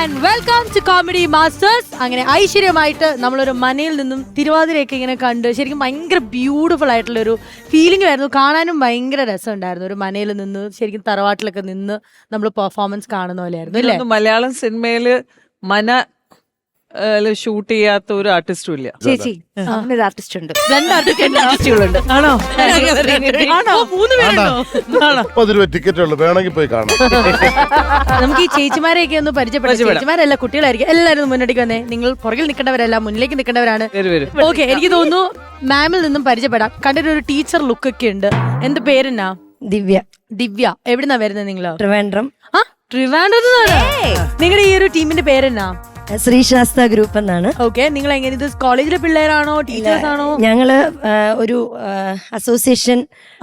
And welcome to comedy masters. അങ്ങനെ ഐശ്വര്യമായിട്ട് നമ്മളൊരു മനയിൽ നിന്നും തിരുവാതിരയൊക്കെ ഇങ്ങനെ കണ്ട് ശരിക്കും ഭയങ്കര ബ്യൂട്ടിഫുൾ ആയിട്ടുള്ള ഒരു ഫീലിംഗ് ആയിരുന്നു. കാണാനും ഭയങ്കര രസമുണ്ടായിരുന്നു. ഒരു മനയിൽ നിന്ന് ശരിക്കും തറവാട്ടിലൊക്കെ നിന്ന് നമ്മൾ പെർഫോമൻസ് കാണുന്ന പോലെയായിരുന്നു അല്ലേ? മലയാളം സിനിമയില് ഷൂട്ട് ചെയ്യാത്ത ഒരു ആർട്ടിസ്റ്റും ഇല്ല. ചേച്ചി അങ്ങനെ ഒരു ആർട്ടിസ്റ്റ് ഉണ്ട്. രണ്ട് ആർട്ടിസ്റ്റുകളുണ്ട്. ആണോ? ആണോ? 3 പേരുണ്ടോ? 30 രൂപ ടിക്കറ്റ് ഉള്ളു, വേണമെങ്കിൽ പോയി കാണാം. നമുക്ക് ഈ ചേച്ചിമാരെയൊക്കെ ഒന്ന് പരിചയപ്പെടാം. ചേച്ചിമാരല്ല, കുട്ടികളായിരിക്കും. എല്ലാവരും മുന്നോട്ടേക്ക് വന്നേ. നിങ്ങൾ പുറകിൽ നിൽക്കേണ്ടവരല്ല, മുന്നിലേക്ക് നിൽക്കേണ്ടവരാണ്. ഓക്കെ, എനിക്ക് തോന്നുന്നു മാമിൽ നിന്നും പരിചയപ്പെടാം. കണ്ടിട്ട് ഒരു ടീച്ചർ ലുക്ക് ഒക്കെ ഉണ്ട്. എന്ത് പേരെന്നാ? ദിവ്യ. ദിവ്യ. എവിടുന്നാ വരുന്നത് നിങ്ങള്? ട്രിവാൻഡ്രം. ആ, ട്രിവാൻഡ്രത്ത്. നിങ്ങളുടെ ഈ ഒരു ടീമിന്റെ പേരെന്നാ? ശ്രീശാസ്ത്ര ഗ്രൂപ്പ് എന്നാണ്. ഓക്കെ, നിങ്ങൾ എങ്ങനെ ഇത് കോളേജിലെ പിള്ളേരാണോ ടീച്ചേഴ്സ് ആണോ? ഞങ്ങള് ഒരു അസോസിയേഷൻ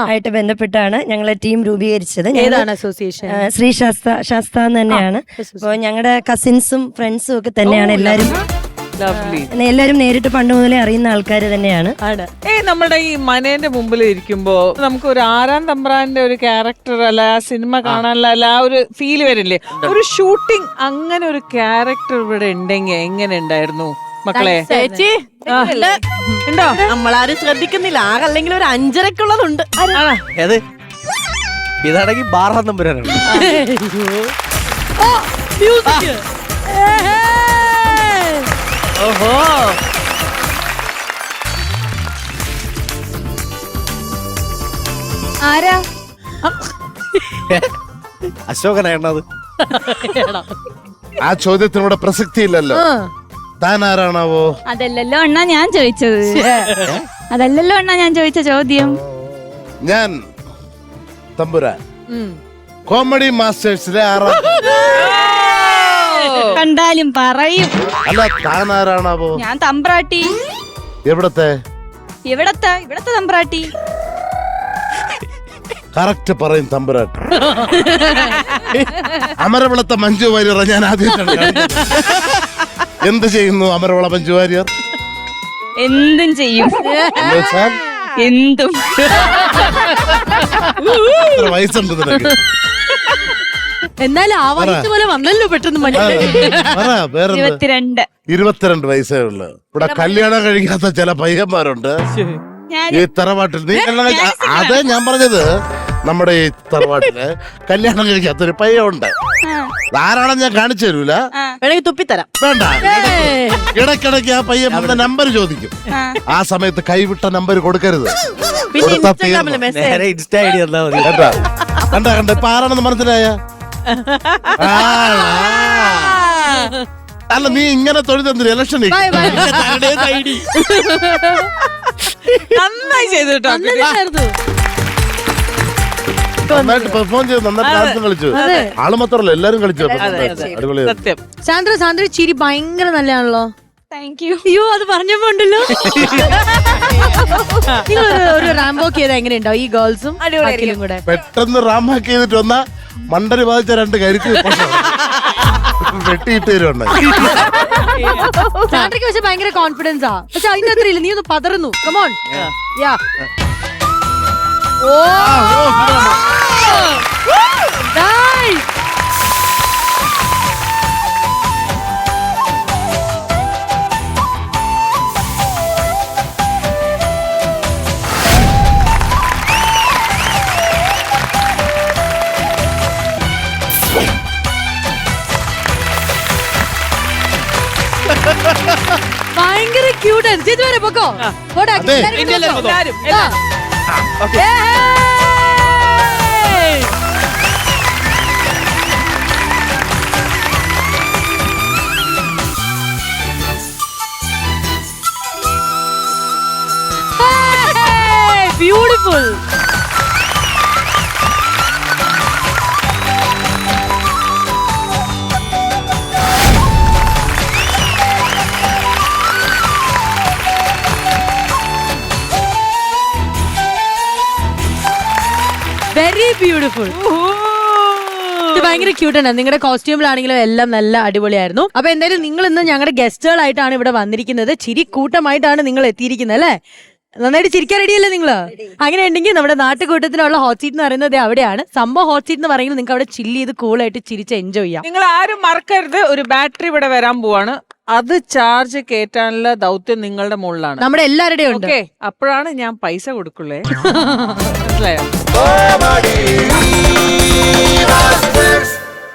ആയിട്ട് ബന്ധപ്പെട്ടാണ് ഞങ്ങളെ ടീം രൂപീകരിച്ചത്. ഏതാണ് അസോസിയേഷൻ? ശ്രീശാസ്ത്ര തന്നെയാണ്. അപ്പൊ ഞങ്ങളുടെ കസിൻസും ഫ്രണ്ട്സും ഒക്കെ തന്നെയാണ്. എല്ലാരും നേരിട്ട് പണ്ട് മുതലേ അറിയുന്ന ആൾക്കാർ തന്നെയാണ്. നമ്മുടെ ഈ മനേന്റെ മുമ്പിൽ ഇരിക്കുമ്പോ നമുക്ക് ഒരു ആറാം തമ്പ്രാന്റെ ഒരു ക്യാരക്ടർ അല്ല സിനിമ കാണാനല്ല ആ ഒരു ഫീല് വരില്ലേ? ഒരു ഷൂട്ടിംഗ് അങ്ങനെ ഒരു ക്യാരക്ടർ ഇവിടെ ഉണ്ടെങ്കിൽ എങ്ങനെ ഉണ്ടായിരുന്നു മക്കളെ? ചേച്ചി ഉണ്ടോ? നമ്മളാരും ശ്രദ്ധിക്കുന്നില്ല. ആകല്ലെങ്കിൽ ഒരു 5:30-ക്കുള്ളതുണ്ട്. ഇതാണെങ്കിൽ ബാറാം തമ്പുരാനാണ്. ഓഹോ, ആരാ? അശോകനാണത്. ആ ചോദ്യത്തിനൂടെ പ്രസക്തി ഇല്ലല്ലോ. താൻ ആരാണാവോ? അതല്ലല്ലോ അണ്ണാ ഞാൻ ചോദിച്ചത്. അതല്ലല്ലോ അണ്ണാ ഞാൻ ചോദിച്ച ചോദ്യം. ഞാൻ തമ്പുരാൻ, കോമഡി മാസ്റ്റേഴ്സിലെ കണ്ടാലും പറയും. അല്ല, താൻ ആരാണാവോ? ഞാൻ തമ്പ്രാട്ടി. എവിടത്തെ തമ്പ്രാട്ടി. കറക്റ്റ് പറയും തമ്പുരാൻ. അമരവിളത്തെ മഞ്ജു വാര്യർ ഞാൻ ആദ്യമായിട്ടാണ്. എന്ത് ചെയ്യുന്നു അമരവിള മഞ്ജു വാര്യർ? എന്തും ചെയ്യും. എന്തും. വയസ്സുണ്ട് നിനക്ക്? എന്നാലും ആവാഹിച്ച പോലെ വന്നല്ലോ പെട്ടെന്ന്. 22 വയസ്സേ ഉള്ളു. ഇവിടെ കല്യാണം കഴിക്കാത്ത ചില പയ്യന്മാരുണ്ട് ഈ തറവാട്ടിൽ. നീ അതെ ഞാൻ പറഞ്ഞത്, നമ്മുടെ ഈ തറവാട്ടില് കല്യാണം കഴിക്കാത്തൊരു പയ്യുണ്ട്. ആരാണെന്ന് ഞാൻ കാണിച്ചു തരൂല, വേണമെങ്കിൽ തുപ്പിത്തരാം. വേണ്ട. ഇടയ്ക്കിടയ്ക്ക് ആ പയ്യൻ വന്ന നമ്പർ ചോദിക്കും. ആ സമയത്ത് കൈവിട്ട നമ്പർ കൊടുക്കരുത്. ഇൻസ്റ്റാ ഐഡി തന്നാ മതി. കണ്ട ഇപ്പൊ ആരാണെന്ന് മനസ്സിലായ? അല്ല, നീ ഇങ്ങനെ തൊഴുതെന്തിന് ഇലക്ഷൻ നന്നായി ചെയ്തു കേട്ടോ. നന്നായിട്ട് പെർഫോം ചെയ്തു, നന്നായിട്ട് ഡാൻസും കളിച്ചു. ആള് മാത്രമല്ല എല്ലാരും കളിച്ചു. അടിപൊളിയായിരുന്നു. സത്യം. സാന്ദ്ര ചിരി ഭയങ്കര നല്ലതാണല്ലോ. Thank you. അയ്യോ, അത് പറഞ്ഞപ്പോ ഉണ്ടല്ലോ. നിങ്ങൾ ഒരു റാംബോക്ക് ചെയ്താൽ എങ്ങനെ ഉണ്ടാവും ഈ ഗേൾസും അഖിലും കൂടെ? പെട്ടെന്ന് റാമാക്ക് ചെയ്തിട്ട് വന്ന മണ്ടരി ബാധിച്ച 2 കരുക്ക് വെട്ടിയിട്ട് വരുന്നുണ്ട്. സാന്ദ്രയ്ക്ക് പക്ഷെ ഭയങ്കര കോൺഫിഡൻസാ. പക്ഷെ അതിന്റെ അത്ര ഇല്ല, നീ ഒന്ന് പതറുന്നു. കമോൺ. യാ. ഓ, നൈസ്. ഭയങ്കര ക്യൂട്ടാണ്. ചേച്ചി വരെ പൊക്കോ. ബ്യൂട്ടിഫുൾ. Very beautiful. ഇത് ഭയങ്കര ക്യൂട്ടാണ്. നിങ്ങളുടെ കോസ്റ്റ്യൂമിലാണെങ്കിലും എല്ലാം നല്ല അടിപൊളിയായിരുന്നു. അപ്പൊ എന്തായാലും നിങ്ങൾ ഇന്ന് ഞങ്ങളുടെ ഗസ്റ്റുകളായിട്ടാണ് ഇവിടെ വന്നിരിക്കുന്നത്. ചിരി കൂട്ടമായിട്ടാണ് നിങ്ങൾ എത്തിയിരിക്കുന്നത് അല്ലേ? നന്നായിട്ട് ചിരിക്കാൻ റെഡിയല്ലേ നിങ്ങള്? അങ്ങനെ ഉണ്ടെങ്കിൽ നമ്മുടെ നാട്ടുകൂട്ടത്തിനുള്ള ഹോട്ട് സീറ്റ് എന്ന് പറയുന്നത് ദേ അവിടെയാണ്. സംഭവം ഹോട്ട് സീറ്റ് എന്ന് പറയുന്നത് നിങ്ങൾക്ക് അവിടെ ചില്ല് ചെയ്ത് കൂളായിട്ട് ചിരിച്ച് എൻജോയ് ചെയ്യാം. നിങ്ങൾ ആരും മറക്കരുത്, ഒരു ബാറ്ററി ഇവിടെ വരാൻ പോവാണ്. അത് ചാർജ് കേറ്റാനുള്ള ദൗത്യം നിങ്ങളുടെ മുകളിലാണ്. നമ്മുടെ എല്ലാവരുടെയും ഉണ്ട്. ഓക്കെ, അപ്പോഴാണ് ഞാൻ പൈസ കൊടുക്കുള്ളേ. മനസ്സിലായോ?